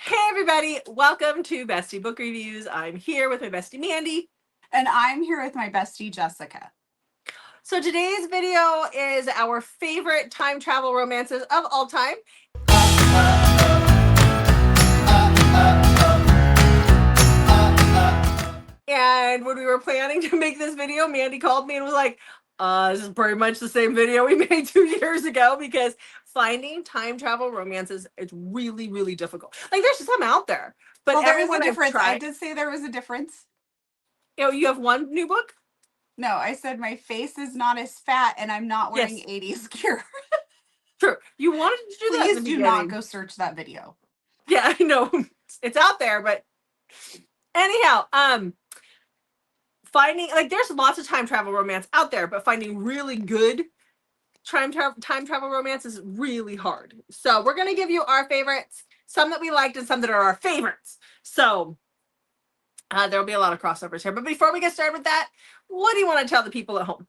Hey everybody, welcome to Bestie Book Reviews. I'm here with my bestie Mandy. And I'm here with my bestie Jessica. So today's video is our favorite time travel romances of all time. And when we were planning to make this video, Mandy called me and was like, this is pretty much the same video we made 2 years ago, because finding time travel romances is really, really difficult. Like, there's some out there, but well, there is a everyone I've difference. tried, I did say there was a difference. you have one new book? No, I said my face is not as fat and I'm not wearing Yes. 80s gear. True. You wanted to do that in the Please do beginning. not go search that video. Yeah, I know. It's out there, but anyhow, finding, like, there's lots of time travel romance out there, but finding really good time travel romance is really hard. So we're gonna give you our favorites, some that we liked and some that are our favorites. So there'll be a lot of crossovers here. But before we get started with that, what do you want to tell the people at home?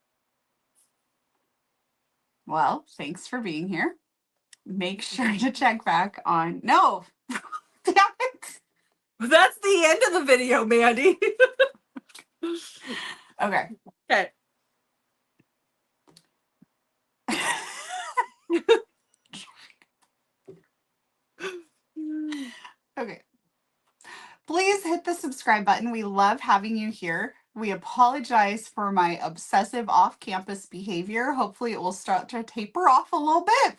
Well, thanks for being here. Make sure to check back on... No! Damn it! That's the end of the video, Mandy. Okay. Okay. Okay. Please hit the subscribe button. We love having you here. We apologize for my obsessive off-campus behavior. Hopefully it will start to taper off a little bit.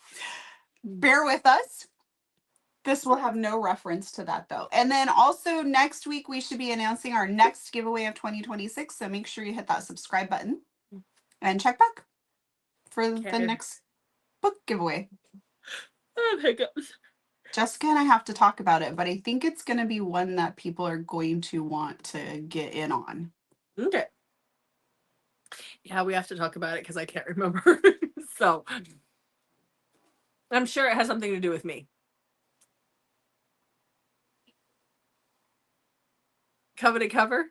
Bear with us. This will have no reference to that, though. And then also next week, we should be announcing our next giveaway of 2026. So make sure you hit that subscribe button and check back for the next book giveaway. Oh, hiccups. Jessica and I have to talk about it, but I think it's going to be one that people are going to want to get in on. Okay. Yeah, we have to talk about it because I can't remember. So I'm sure it has something to do with me. Coveted cover?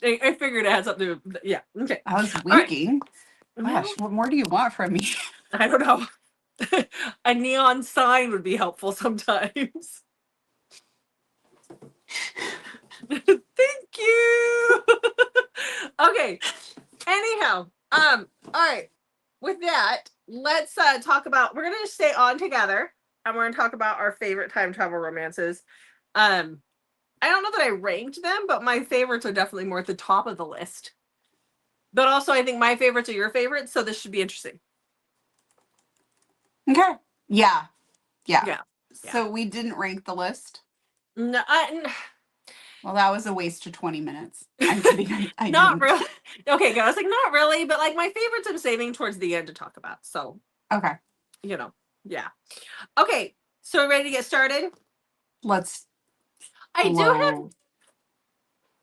I figured it had something to do with, yeah. Okay. I was winking. Right. Gosh, what more do you want from me? I don't know. A neon sign would be helpful sometimes. Thank you. Okay. Anyhow, all right. With that, let's talk about, we're gonna stay on together and we're gonna talk about our favorite time travel romances. I don't know that I ranked them, but my favorites are definitely more at the top of the list. But also, I think my favorites are your favorites, so this should be interesting. Okay. Yeah. Yeah. So we didn't rank the list. No, Well, that was a waste of 20 minutes. I'm kidding. I not didn't. really. Okay, good. I was like, not really, but like my favorites I'm saving towards the end to talk about. So, Okay. you know, yeah. Okay, so we're ready to get started? Let's I do have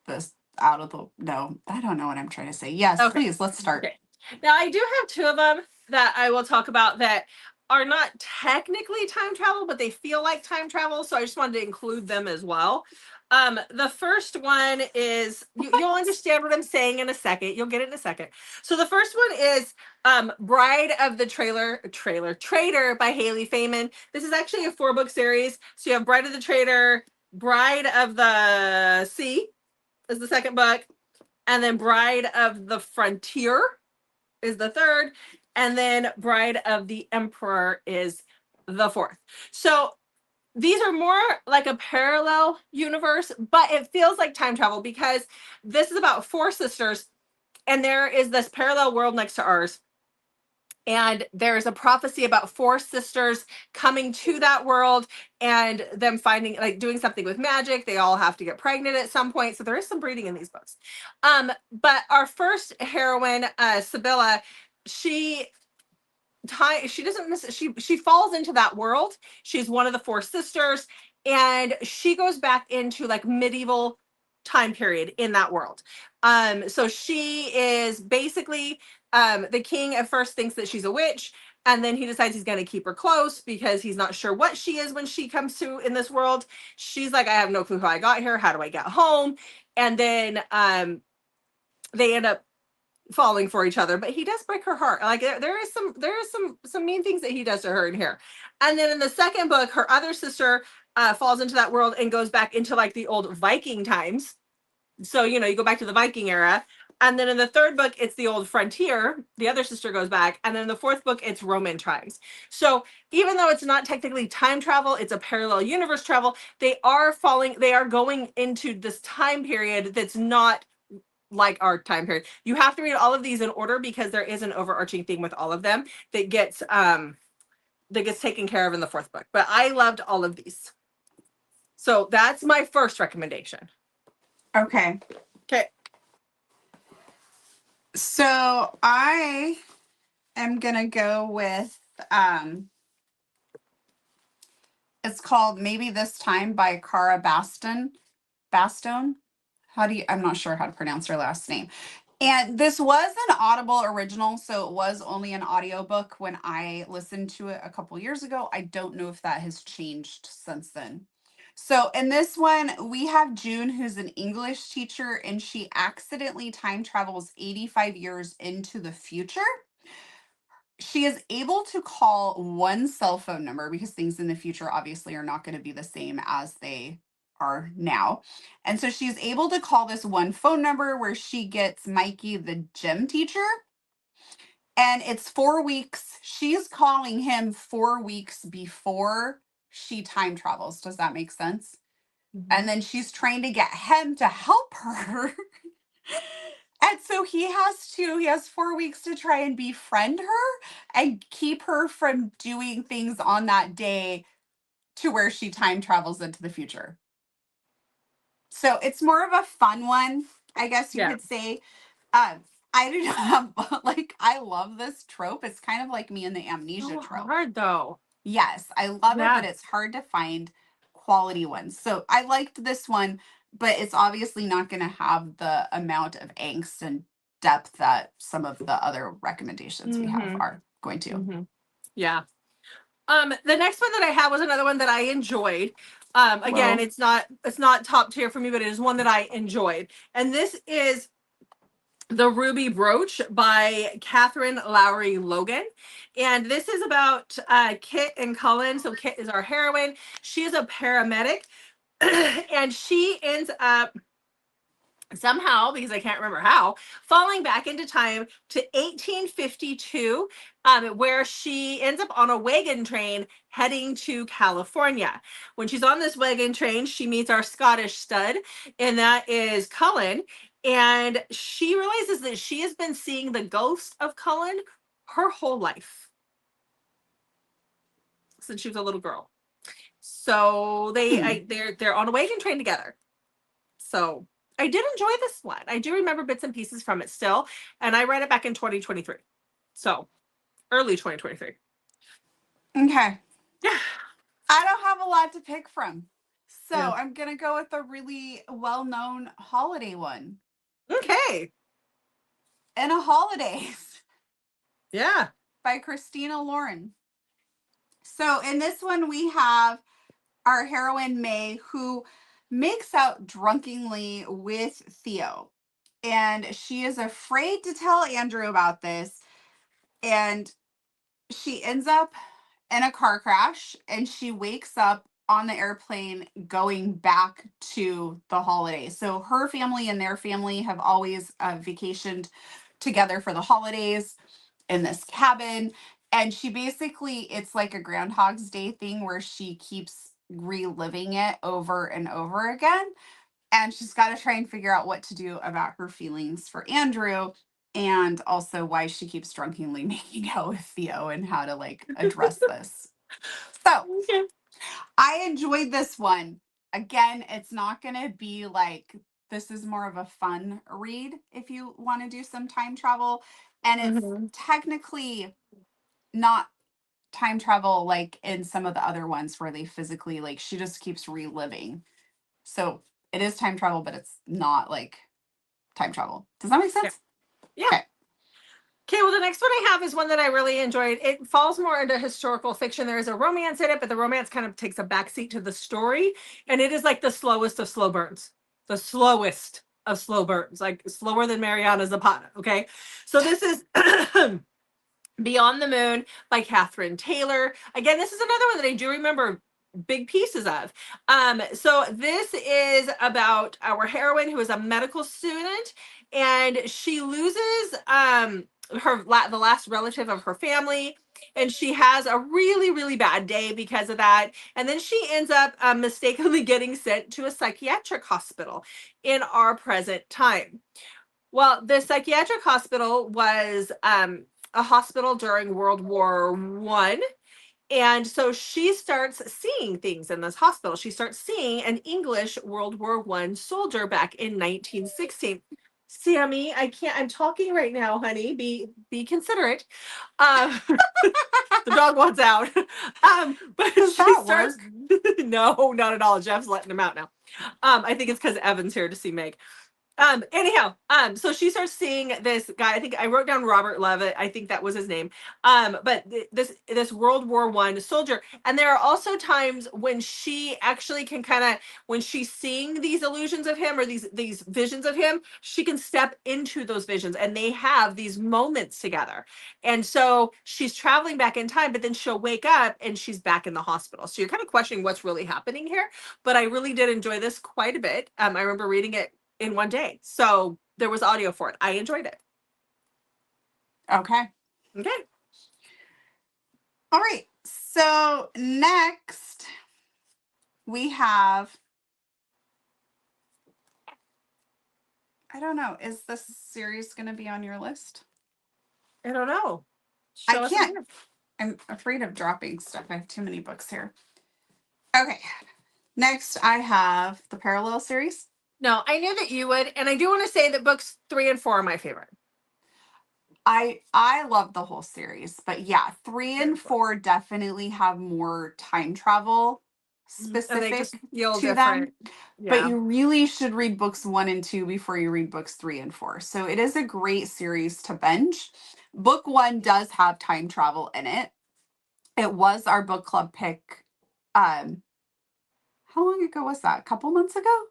this out of the... No, I don't know what I'm trying to say. Yes, okay. Please, let's start. Okay. Now, I do have two of them that I will talk about that are not technically time travel, but they feel like time travel. So I just wanted to include them as well. The first one is, you'll understand what I'm saying in a second. You'll get it in a second. So the first one is Bride of the Traitor by Haley Feynman. This is actually a 4-book series. So you have Bride of the Traitor, Bride of the Sea is the second book, and then Bride of the Frontier is the third, and then Bride of the Emperor is the fourth. So these are more like a parallel universe, but it feels like time travel because this is about 4 sisters, and there is this parallel world next to ours. And there's a prophecy about 4 sisters coming to that world and them finding, like, doing something with magic. They all have to get pregnant at some point. So there is some breeding in these books. But our first heroine, Sibylla, she falls into that world. She's one of the 4 sisters, and she goes back into like medieval time period in that world. So she is basically, the king at first thinks that she's a witch, and then he decides he's going to keep her close because he's not sure what she is when she comes to in this world. She's like, I have no clue how I got here. How do I get home? And then they end up falling for each other, but he does break her heart. Like there is some mean things that he does to her in here. And then in the second book, her other sister falls into that world and goes back into like the old Viking times. So, you know, you go back to the Viking era. And then in the third book, it's the old frontier. The other sister goes back. And then in the fourth book, it's Roman times. So even though it's not technically time travel, it's a parallel universe travel. They are going into this time period that's not like our time period. You have to read all of these in order because there is an overarching theme with all of them that gets taken care of in the fourth book. But I loved all of these. So that's my first recommendation. Okay. Okay. So I am going to go with, it's called Maybe This Time by Cara Bastone. I'm not sure how to pronounce her last name. And this was an Audible original, so it was only an audiobook when I listened to it a couple years ago. I don't know if that has changed since then. So in this one, we have June, who's an English teacher, and she accidentally time travels 85 years into the future. She is able to call one cell phone number because things in the future obviously are not going to be the same as they are now. And so she's able to call this one phone number where she gets Mikey, the gym teacher. And it's 4 weeks. She's calling him 4 weeks before she time travels. Does that make sense? Mm-hmm. And then she's trying to get him to help her. And so he has 4 weeks to try and befriend her and keep her from doing things on that day to where she time travels into the future. So it's more of a fun one, I guess you could say. I do not have, like, I love this trope. It's kind of like me and the amnesia trope. Hard though. Yes, I love it, but it's hard to find quality ones. So I liked this one, but it's obviously not going to have the amount of angst and depth that some of the other recommendations we have are going to. Mm-hmm. Yeah. The next one that I had was another one that I enjoyed. Again, it's not top tier for me, but it is one that I enjoyed. And this is The Ruby Brooch by Catherine Lowry Logan. And this is about Kit and Cullen. So Kit is our heroine. She is a paramedic and she ends up somehow, because I can't remember how, falling back into time to 1852, where she ends up on a wagon train heading to California. When she's on this wagon train, she meets our Scottish stud, and that is Cullen. And she realizes that she has been seeing the ghost of Cullen her whole life since she was a little girl. So they're on a wagon train together. So I did enjoy this one. I do remember bits and pieces from it still, and I read it back in 2023. So early 2023. Okay. Yeah. I don't have a lot to pick from. So I'm going to go with a really well-known holiday one. Okay. In a Holidays. Yeah. By Christina Lauren. So in this one, we have our heroine, May, who makes out drunkenly with Theo. And she is afraid to tell Andrew about this. And she ends up in a car crash and she wakes up on the airplane going back to the holidays. So her family and their family have always vacationed together for the holidays in this cabin. And she basically, it's like a Groundhog's Day thing where she keeps reliving it over and over again. And she's got to try and figure out what to do about her feelings for Andrew and also why she keeps drunkenly making out with Theo and how to like address this. So I enjoyed this one. Again, it's not going to be like, this is more of a fun read if you want to do some time travel. And it's technically not time travel like in some of the other ones where they physically, like, she just keeps reliving. So it is time travel, but it's not like time travel. Does that make sense? Yeah. Okay, well, the next one I have is one that I really enjoyed. It falls more into historical fiction. There is a romance in it, but the romance kind of takes a backseat to the story. And it is like the slowest of slow burns. The slowest of slow burns, like slower than Mariana Zapata. Okay. So this is Beyond the Moon by Catherine Taylor. Again, this is another one that I do remember big pieces of. So this is about our heroine who is a medical student, and she loses the last relative of her family, and she has a really really bad day because of that, and then she ends up mistakenly getting sent to a psychiatric hospital in our present time. Well, the psychiatric hospital was a hospital during World War I, and so she starts seeing things in this hospital. She starts seeing an English World War I soldier back in 1916. Sammy, I can't. I'm talking right now, honey. Be considerate. Um, the dog wants out. But Does she that starts. work? No, not at all. Jeff's letting him out now. I think it's because Evan's here to see Meg. Anyhow, so she starts seeing this guy. I think I wrote down Robert Levitt. I think that was his name. But this World War I soldier. And there are also times when she actually can kind of, when she's seeing these illusions of him, or these visions of him, she can step into those visions, and they have these moments together. And so she's traveling back in time, but then she'll wake up and she's back in the hospital. So you're kind of questioning what's really happening here. But I really did enjoy this quite a bit. I remember reading it in one day. So there was audio for it. I enjoyed it. Okay. Okay. All right. So next we have, I don't know, is this series going to be on your list? I don't know. I Show us can't. again. I'm afraid of dropping stuff. I have too many books here. Okay. Next, I have the Parallel series. No, I knew that you would, and I do want to say that books 3 and 4 are my favorite. I love the whole series, but yeah, 3 and 4 definitely have more time travel And they specific just feel to them. different. But Yeah. you really should read books 1 and 2 before you read books 3 and 4. So it is a great series to binge. Book 1 does have time travel in it. It was our book club pick. How long ago was that? A couple months ago?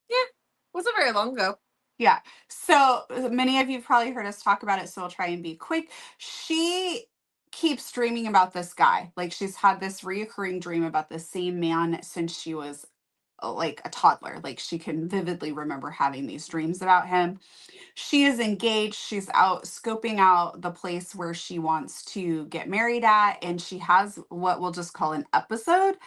Yeah. Wasn't very long ago. Yeah. So many of you probably heard us talk about it, so I'll try and be quick. She keeps dreaming about this guy. Like, she's had this reoccurring dream about the same man since she was like a toddler. Like, she can vividly remember having these dreams about him. She is engaged. She's out scoping out the place where she wants to get married at, and she has what we'll just call an episode,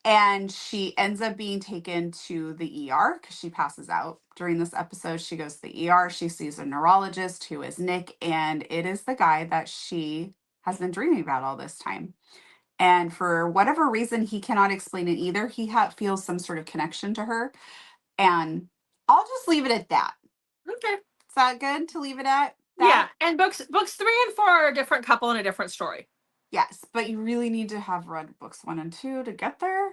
and she ends up being taken to the ER because she passes out during this episode. She goes to the ER. She sees a neurologist who is Nick, and it is the guy that she has been dreaming about all this time. And for whatever reason, he cannot explain it either. He feels some sort of connection to her. And I'll just leave it at that. Okay. Is that good to leave it at Yeah. that? And books 3 and 4 are a different couple and a different story. Yes, but you really need to have read books 1 and 2 to get there.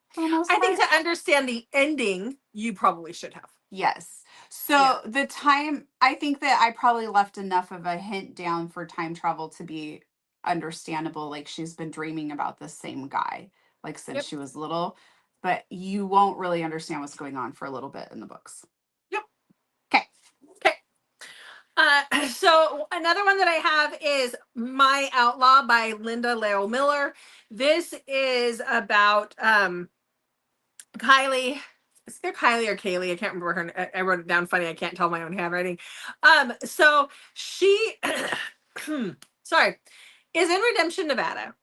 For the most I think part. to understand the ending, you probably should have. Yes. So Yeah. the time, I think that I probably left enough of a hint down for time travel to be understandable. Like, she's been dreaming about the same guy, like, since Yep. she was little, but you won't really understand what's going on for a little bit in the books. Yep. Okay. Okay. So another one that I have is My Outlaw by Linda Leo Miller. This is about Kylie. Is there Kylie or Kaylee? I can't remember her. I wrote it down funny. I can't tell my own handwriting. So she, sorry, is in Redemption, Nevada.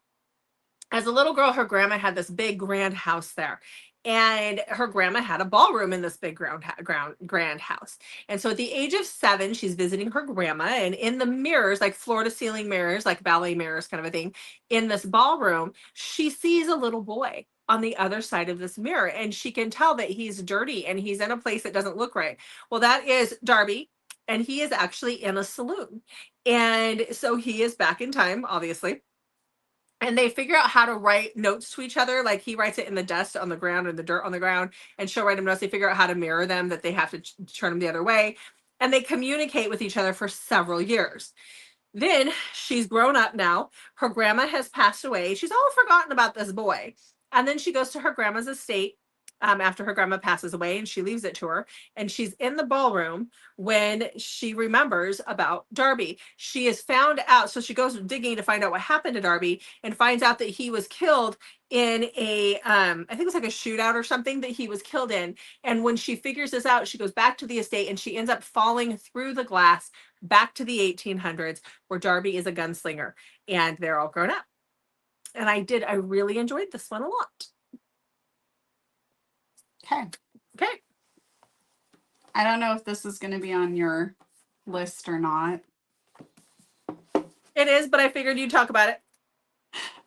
As a little girl, her grandma had this big grand house there. And her grandma had a ballroom in this big grand house. And so at the age of 7, she's visiting her grandma, and in the mirrors, like floor to ceiling mirrors, like ballet mirrors kind of a thing, in this ballroom, she sees a little boy on the other side of this mirror, and she can tell that he's dirty and he's in a place that doesn't look right. Well, that is Darby, and he is actually in a saloon. And so he is back in time, obviously, and they figure out how to write notes to each other. Like, he writes it in the dust on the ground or the dirt on the ground, and she'll write him notes. They figure out how to mirror them, that they have to turn them the other way. And they communicate with each other for several years. Then she's grown up now. Her grandma has passed away. She's all forgotten about this boy. And then she goes to her grandma's estate, after her grandma passes away, and she leaves it to her. And she's in the ballroom when she remembers about Darby. She is found out, so she goes digging to find out what happened to Darby, and finds out that he was killed in a I think it was like a shootout or something that he was killed in. And when she figures this out, she goes back to the estate, and she ends up falling through the glass back to the 1800s, where Darby is a gunslinger and they're all grown up. And I really enjoyed this one a lot. Okay. Okay. I don't know if this is going to be on your list or not. It is, but I figured you'd talk about it.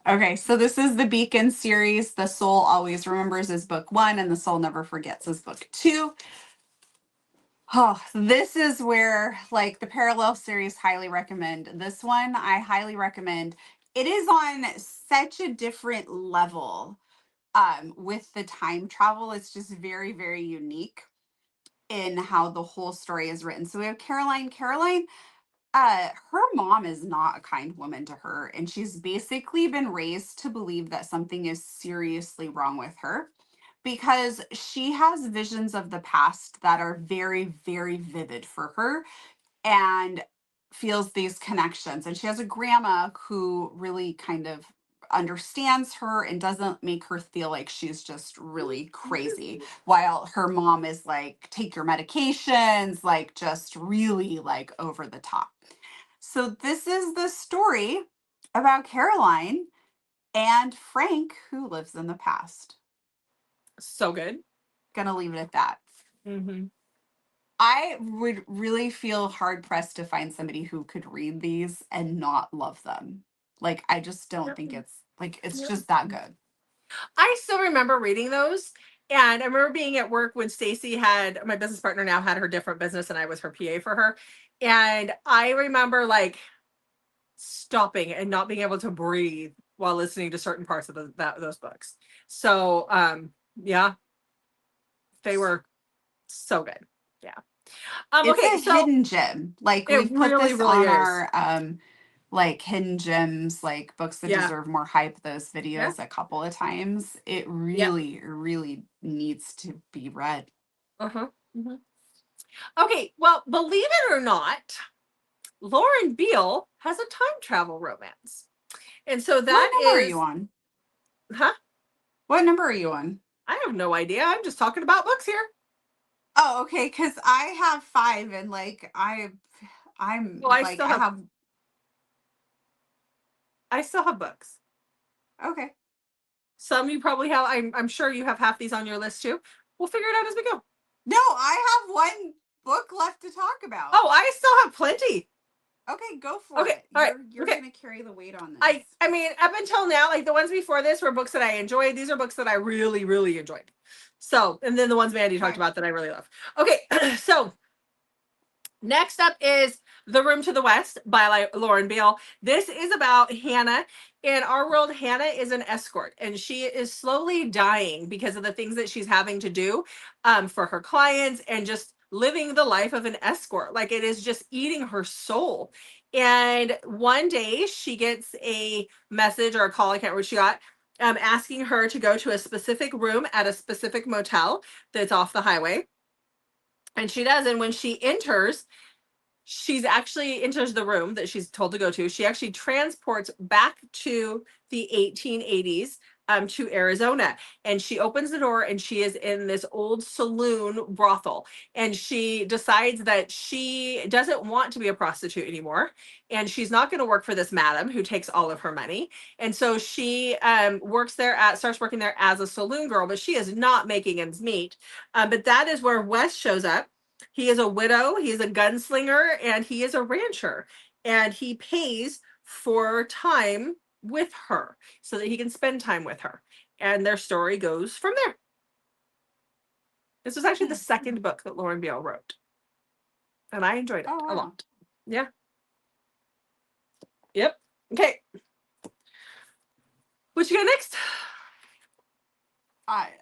Okay, so this is the Beacon series. The Soul Always Remembers is book 1, and The Soul Never Forgets is book 2. Oh, this is where, like, the parallel series, highly recommend. This one, I highly recommend. It is on such a different level with the time travel. It's just very, very unique in how the whole story is written. So we have Caroline. Caroline, her mom is not a kind woman to her, and she's basically been raised to believe that something is seriously wrong with her because she has visions of the past that are very, very vivid for her and feels these connections. And she has a grandma who really kind of understands her and doesn't make her feel like she's just really crazy, while her mom is like, take your medications, like just really like over the top. So this is the story about Caroline and Frank, who lives in the past. So good. Gonna leave it at that. Mm-hmm. I would really feel hard pressed to find somebody who could read these and not love them. Like, I just don't think it's like, it's just that good. I still remember reading those. And I remember being at work when Stacy had, my business partner now had her different business, and I was her PA for her. And I remember like stopping and not being able to breathe while listening to certain parts of those books. So yeah, they were so good. Yeah. It's Okay, a so hidden gem. Like, it we've put really, this really on is. our like hidden gems, like books that Yeah. deserve more hype, those Yeah. videos a couple of times. It Yep. really, really needs to be read. Uh-huh. Mhm. Okay, well, believe it or not, Lauren Beale has a time travel romance. And so What that number are you is, on? huh? What number are you on? I have no idea. I'm just talking about books here. Oh, okay, because I have 5 and like Well, I'm like I have I still have books. okay. Some you probably have. I'm sure you have half these on your list too. We'll figure it out as we go. No, I have one book left to talk about. Oh, I still have plenty. Okay, go for Okay, it. all right. You're Okay. gonna carry the weight on this. I mean, up until now, like the ones before this were books that I enjoyed. These are books that I really, really enjoyed. So, and then the ones Mandy talked Okay. about that I really love. Okay, so next up is The Room to the West by Lauren Beale. This is about Hannah. In our world, Hannah is an escort, and she is slowly dying because of the things that she's having to do for her clients and just living the life of an escort. Like, it is just eating her soul. And one day she gets a message or a call, I can't remember what she got, asking her to go to a specific room at a specific motel that's off the highway. And she does. And when she enters, she's actually enters the room that she's told to go to. She actually transports back to the 1880s to Arizona. And she opens the door, and she is in this old saloon brothel. And she decides that she doesn't want to be a prostitute anymore. And she's not going to work for this madam who takes all of her money. And so she starts working there as a saloon girl, but she is not making ends meet. But that is where Wes shows up. He is a widow, he is a gunslinger, and he is a rancher. And he pays for time with her so that he can spend time with her. And their story goes from there. This was actually the second book that Lauren Beale wrote. And I enjoyed it Oh a wow. lot. Yeah. Yep. Okay. What you got next?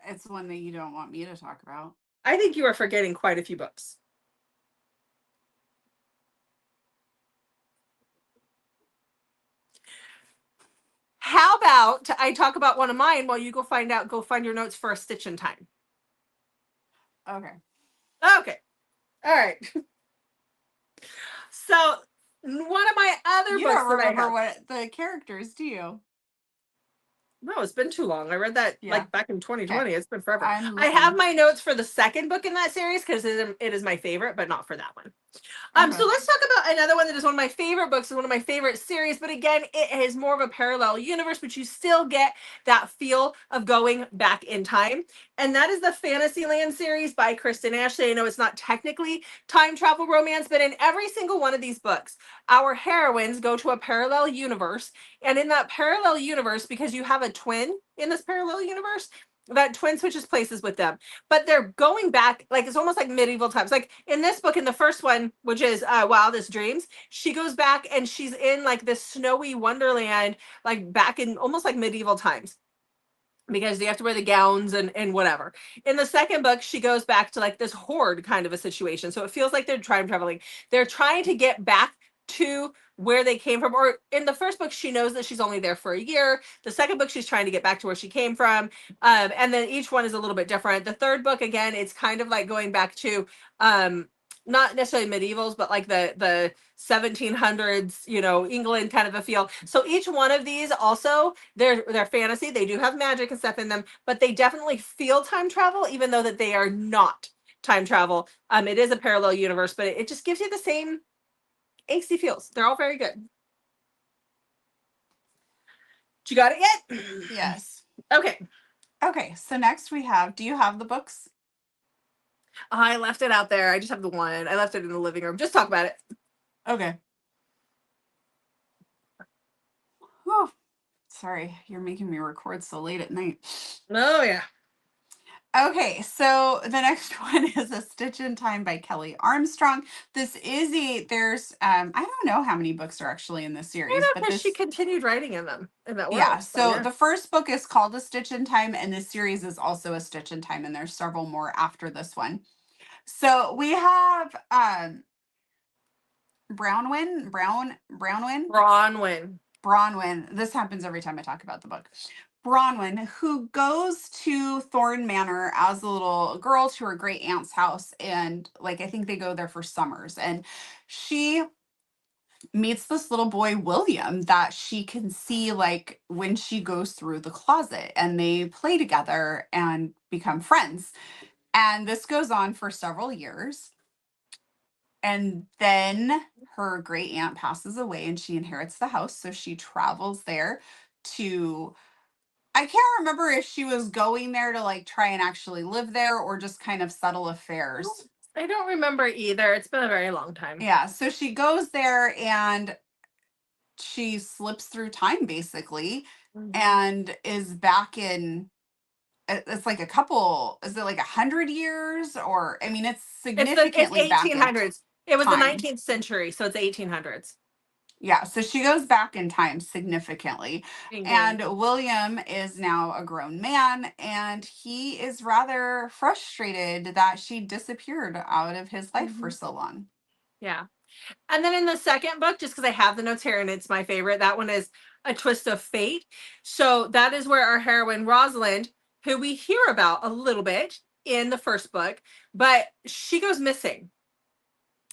It's one that you don't want me to talk about. I think you are forgetting quite a few books. How about I talk about one of mine while you go find your notes for A Stitch in Time? Okay. Okay. All right. So one of my other You books don't that I remember have. what the characters, do you? No, it's been too long. I read that Yeah. like back in Okay. 2020. It's been forever. I'm I have looking. my notes for the second book in that series because it is my favorite, but not for that one. So Okay. let's talk about another one that is one of my favorite books and one of my favorite series. But again, it is more of a parallel universe, but you still get that feel of going back in time. And that is the Fantasyland series by Kristen Ashley. I know it's not technically time travel romance, but in every single one of these books, our heroines go to a parallel universe. And in that parallel universe, because you have a twin in this parallel universe, that twin switches places with them, but they're going back, like it's almost like medieval times. Like in this book, in the first one, which is Wildest Dreams, she goes back and she's in like this snowy wonderland, like back in almost like medieval times, because they have to wear the gowns and whatever. In the second book, she goes back to like this horde kind of a situation. So it feels like they're time traveling. They're trying to get back to where they came from. Or in the first book, she knows that she's only there for a year. The second book, she's trying to get back to where she came from. And then each one is a little bit different. The third book, again, it's kind of like going back to not necessarily medievals, but like the 1700s, England kind of a feel. So each one of these also, they're fantasy. They do have magic and stuff in them, but they definitely feel time travel, even though that they are not time travel. It is a parallel universe, but it just gives you the same angsty feels. They're all very good. You got it yet? Yes. Okay. Okay. So next we have, do you have the books? I left it out there. I just have the one. I left it in the living room. Just talk about it. Okay. Oh, sorry. You're making me record so late at night. Oh, yeah. Okay, so the next one is A Stitch in Time by Kelly Armstrong. There's I don't know how many books are actually in this series, but Because she this, continued writing in them, in that yeah, world. So, so yeah. the first book is called A Stitch in Time, and this series is also A Stitch in Time, and there's several more after this one. So we have Brownwin. Bronwyn. This happens every time I talk about the book. Bronwyn, who goes to Thorn Manor as a little girl to her great aunt's house. And like, I think they go there for summers. And she meets this little boy, William, that she can see like when she goes through the closet, and they play together and become friends. And this goes on for several years. And then her great aunt passes away and she inherits the house. So she travels there to, I can't remember if she was going there to like try and actually live there or just kind of settle affairs. I don't remember either. It's been a very long time. Yeah. So she goes there and she slips through time basically and is back in, it's like a couple, is it like 100 years, or I mean it's It's significantly back in 1800s. It was the time. 19th century, so it's 1800s. Yeah, so she goes back in time significantly. And England. William is now a grown man, and he is rather frustrated that she disappeared out of his life for so long. Yeah. And then in the second book, just because I have the notes here and it's my favorite, that one is A Twist of Fate. So that is where our heroine, Rosalind, who we hear about a little bit in the first book, but she goes missing.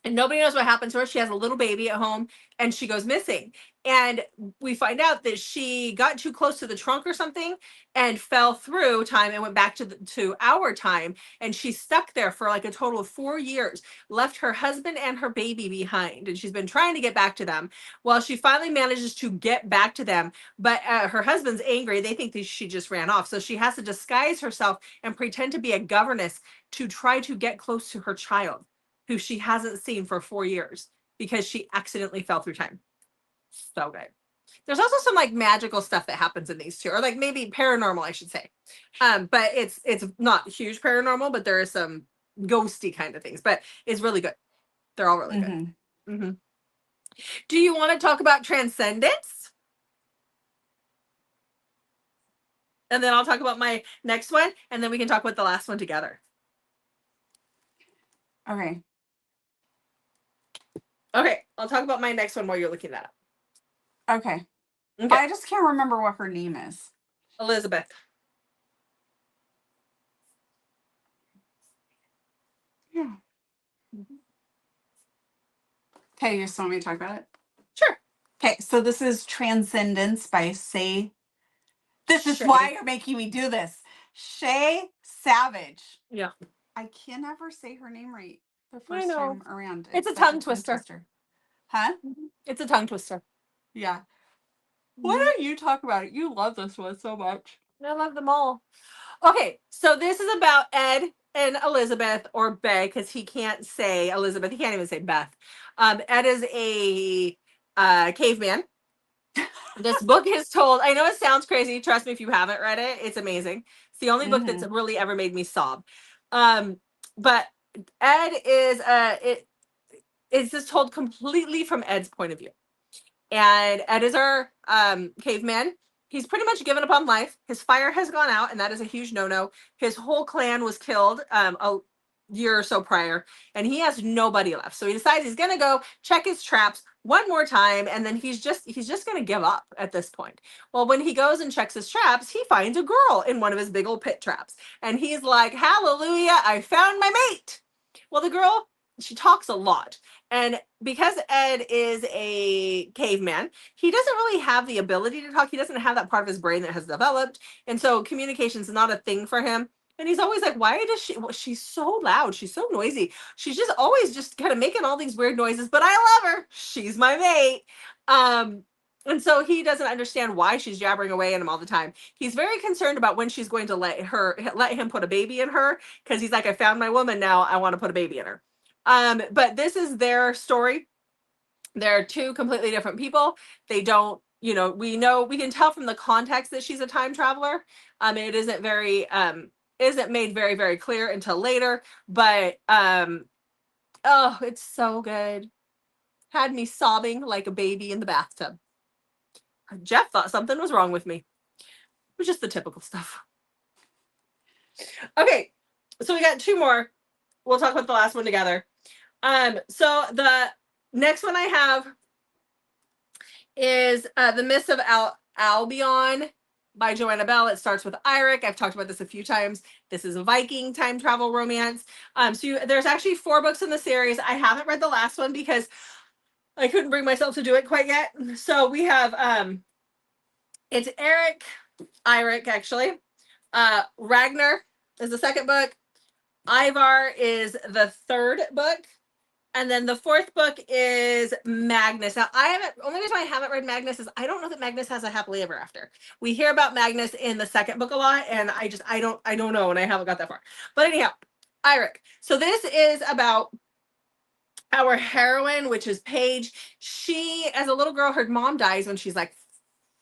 And nobody knows what happened to her. She has a little baby at home and she goes missing. And we find out that she got too close to the trunk or something and fell through time and went back to our time. And she's stuck there for like a total of 4 years, left her husband and her baby behind. And she's been trying to get back to them. Well, she finally manages to get back to them. But her husband's angry. They think that she just ran off. So she has to disguise herself and pretend to be a governess to try to get close to her child, who she hasn't seen for 4 years because she accidentally fell through time. So good. There's also some like magical stuff that happens in these two, or like maybe paranormal, I should say. But it's not huge paranormal, but there is some ghosty kind of things. But it's really good. They're all really good. Hmm. Mm-hmm. Do you want to talk about transcendence? And then I'll talk about my next one, and then we can talk about the last one together. Okay. Okay, I'll talk about my next one while you're looking that up. Okay. Okay. I just can't remember what her name is. Elizabeth. Okay, you just want me to talk about it? Sure. Okay, so this is Transcendence by Say. This is Shay. why you're making me do this. Shay Savage. Yeah. I can never say her name right the I first know. time around. It's a such tongue twister. Huh? It's a tongue twister. Yeah. Why don't you talk about it? You love this one so much. I love them all. Okay, so this is about Ed and Elizabeth, or Bay, because he can't say Elizabeth. He can't even say Beth. Ed is a caveman. This book is told. I know it sounds crazy. Trust me, if you haven't read it, it's amazing. It's the only book that's really ever made me sob. But Ed is it's just told completely from Ed's point of view. And Ed is our caveman. He's pretty much given up on life. His fire has gone out, and that is a huge no-no. His whole clan was killed a year or so prior, and he has nobody left. So he decides he's gonna go check his traps one more time, and then he's just gonna give up at this point. Well, when he goes and checks his traps, he finds a girl in one of his big old pit traps, and he's like, "Hallelujah! I found my mate." Well, the girl, she talks a lot. And because Ed is a caveman, he doesn't really have the ability to talk. He doesn't have that part of his brain that has developed. And so communication is not a thing for him. And he's always like, why does she, well, she's so loud. She's so noisy. She's just always just kind of making all these weird noises, but I love her. She's my mate. And so he doesn't understand why she's jabbering away at him all the time. He's very concerned about when she's going to let him put a baby in her. Cause he's like, I found my woman now. I want to put a baby in her. But this is their story. They're two completely different people. They don't, we can tell from the context that she's a time traveler. It isn't made very, very clear until later, but, oh, it's so good. Had me sobbing like a baby in the bathtub. Jeff thought something was wrong with me. It was just the typical stuff. Okay. So we got two more. We'll talk about the last one together. So the next one I have is The Mists of Albion by Joanna Bell. It starts with Eirik. I've talked about this a few times. This is a Viking time travel romance. There's actually 4 books in the series. I haven't read the last one because I couldn't bring myself to do it quite yet. So we have it's Eirik actually. Ragnar is the second book. Ivar is the third book. And then the 4th book is Magnus. Now, only reason I haven't read Magnus is I don't know that Magnus has a happily ever after. We hear about Magnus in the second book a lot, and I don't know, and I haven't got that far. But anyhow, Eirik. So this is about our heroine, which is Paige. She, as a little girl, her mom dies when she's like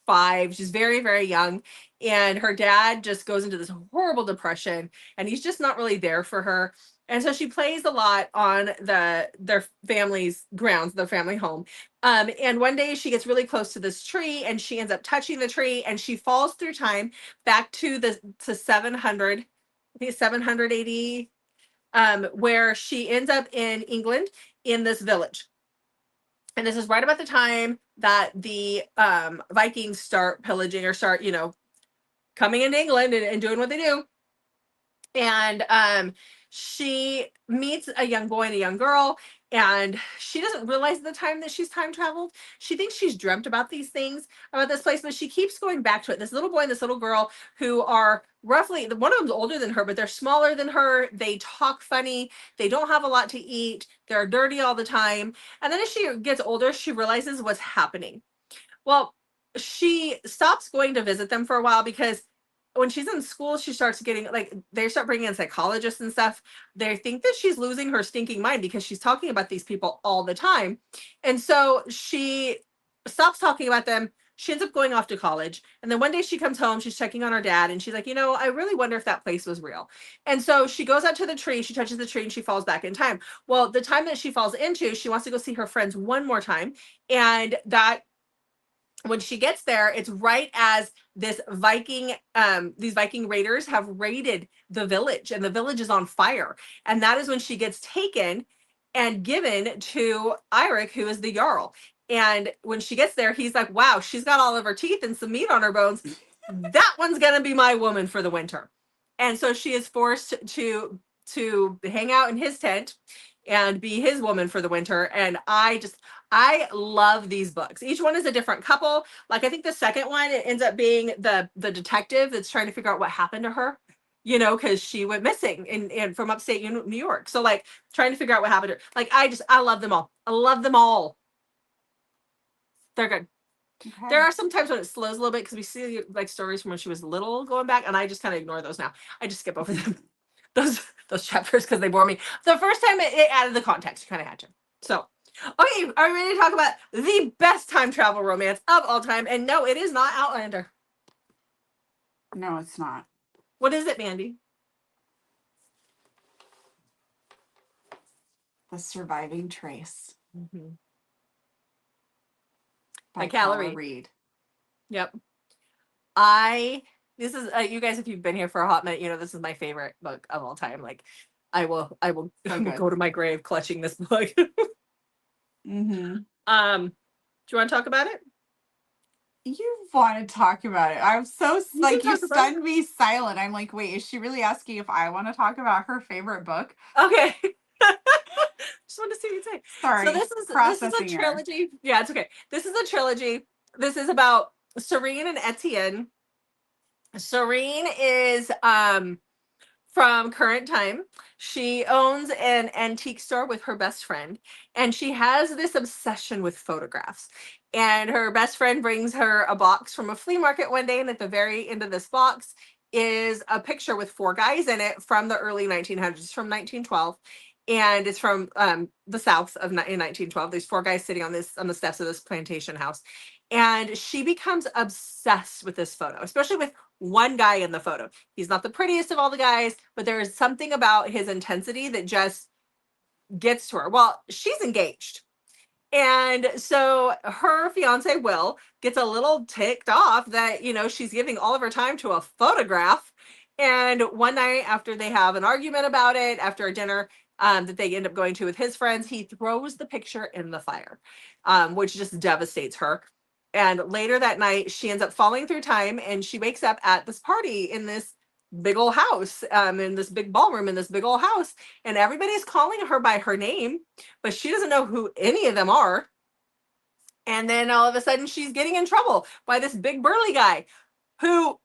5. She's very, very young. And her dad just goes into this horrible depression, and he's just not really there for her. And so she plays a lot on their family's grounds, their family home. And one day she gets really close to this tree, and she ends up touching the tree, and she falls through time back to 700, I think it's 700 AD, where she ends up in England in this village. And this is right about the time that the Vikings start pillaging or start, coming into England and doing what they do. And she meets a young boy and a young girl, and she doesn't realize at the time that she's time traveled. She thinks she's dreamt about these things, about this place, but she keeps going back to it. This little boy and this little girl who are roughly, one of them's older than her, but they're smaller than her. They talk funny. They don't have a lot to eat. They're dirty all the time. And then as she gets older, she realizes what's happening. Well, she stops going to visit them for a while because when she's in school, she starts getting they start bringing in psychologists and stuff. They think that she's losing her stinking mind because she's talking about these people all the time. And so she stops talking about them. She ends up going off to college. And then one day she comes home, she's checking on her dad, and she's like, I really wonder if that place was real. And so she goes out to the tree, she touches the tree, and she falls back in time. Well, the time that she falls into, she wants to go see her friends one more time. And that when she gets there, it's right as these Viking raiders have raided the village, and the village is on fire. And that is when she gets taken and given to Eirik, who is the Jarl. And when she gets there, he's like, wow, she's got all of her teeth and some meat on her bones. That one's going to be my woman for the winter. And so she is forced to hang out in his tent. and be his woman for the winter. And I love these books. Each one is a different couple. Like I think the second one, it ends up being the detective that's trying to figure out what happened to her, because she went missing and from upstate New York. So like trying to figure out what happened to her. Like I love them all. I love them all. They're good. Okay. There are some times when it slows a little bit because we see like stories from when she was little going back, and I just kind of ignore those now. I just skip over them, those chapters because they bore me. The first time it added the context, you kind of had to. So, okay, are we ready to talk about the best time travel romance of all time? And no, it is not Outlander. No, it's not. What is it, Mandy? The Surviving Trace Mm-hmm. by Calorie. Paula Reed. Yep. This is you guys, if you've been here for a hot minute, this is my favorite book of all time. Like I will go to my grave clutching this book. Mm-hmm. Do you want to talk about it? You want to talk about it? I'm so You stunned me silent. I'm like, wait, is she really asking if I want to talk about her favorite book? Okay. Just wanted to see what you'd say. Sorry. So this is a trilogy. Yeah, it's okay. This is a trilogy. This is about Serene and Etienne. Serene is from current time. She owns an antique store with her best friend, and she has this obsession with photographs. And her best friend brings her a box from a flea market one day, and at the very end of this box is a picture with 4 guys in it from the early 1900s, from 1912. And it's from the South in 1912. There's 4 guys sitting on the steps of this plantation house, and she becomes obsessed with this photo, especially with one guy in the photo. He's not the prettiest of all the guys, but there is something about his intensity that just gets to her. Well, she's engaged. And so her fiance, Will, gets a little ticked off that, she's giving all of her time to a photograph. And one night after they have an argument about it, after a dinner that they end up going to with his friends, he throws the picture in the fire, which just devastates her. And later that night, she ends up falling through time, and she wakes up at this party in this big old house, in this big ballroom in this big old house, and everybody's calling her by her name, but she doesn't know who any of them are. And then all of a sudden, she's getting in trouble by this big burly guy who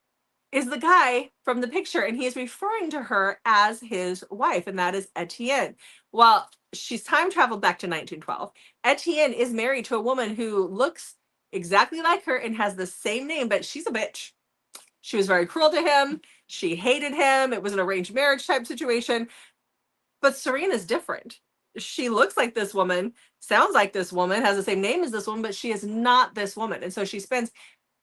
is the guy from the picture, and he is referring to her as his wife, and that is Etienne. Well, she's time traveled back to 1912. Etienne is married to a woman who looks exactly like her and has the same name, but she's a bitch. She was very cruel to him. She hated him. It was an arranged marriage type situation. But Serene is different. She looks like this woman, sounds like this woman, has the same name as this woman, but she is not this woman. And so she spends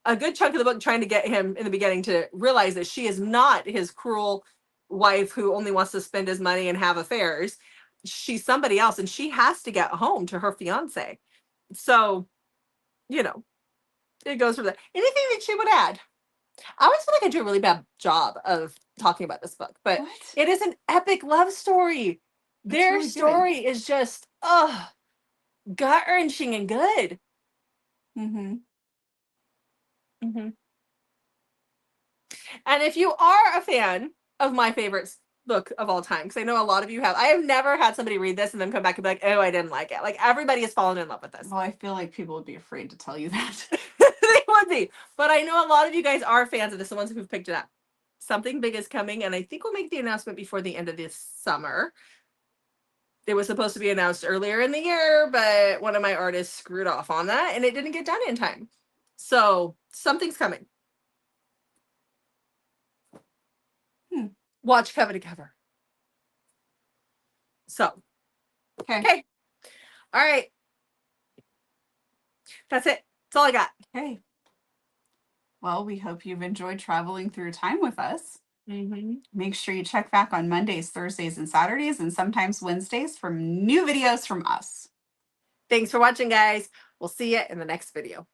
a good chunk of the book trying to get him in the beginning to realize that she is not his cruel wife who only wants to spend his money and have affairs. She's somebody else, and she has to get home to her fiance. So, it goes from there. Anything that she would add? I always feel like I do a really bad job of talking about this book, but it is an epic love story. Their really story is just, gut-wrenching and good. Mm-hmm. Mm-hmm. And if you are a fan of my favorite book of all time, because I know a lot of you have, I have never had somebody read this and then come back and be like, oh, I didn't like it. Like, everybody has fallen in love with this. Well, I feel like people would be afraid to tell you that. They would be. But I know a lot of you guys are fans of this, the ones who've picked it up. Something big is coming, and I think we'll make the announcement before the end of this summer. It was supposed to be announced earlier in the year, but one of my artists screwed off on that, and it didn't get done in time. So something's coming. Watch Coveted cover. So, okay. All right. That's it. That's all I got. Okay. Well, we hope you've enjoyed traveling through time with us. Mm-hmm. Make sure you check back on Mondays, Thursdays, and Saturdays, and sometimes Wednesdays for new videos from us. Thanks for watching, guys. We'll see you in the next video.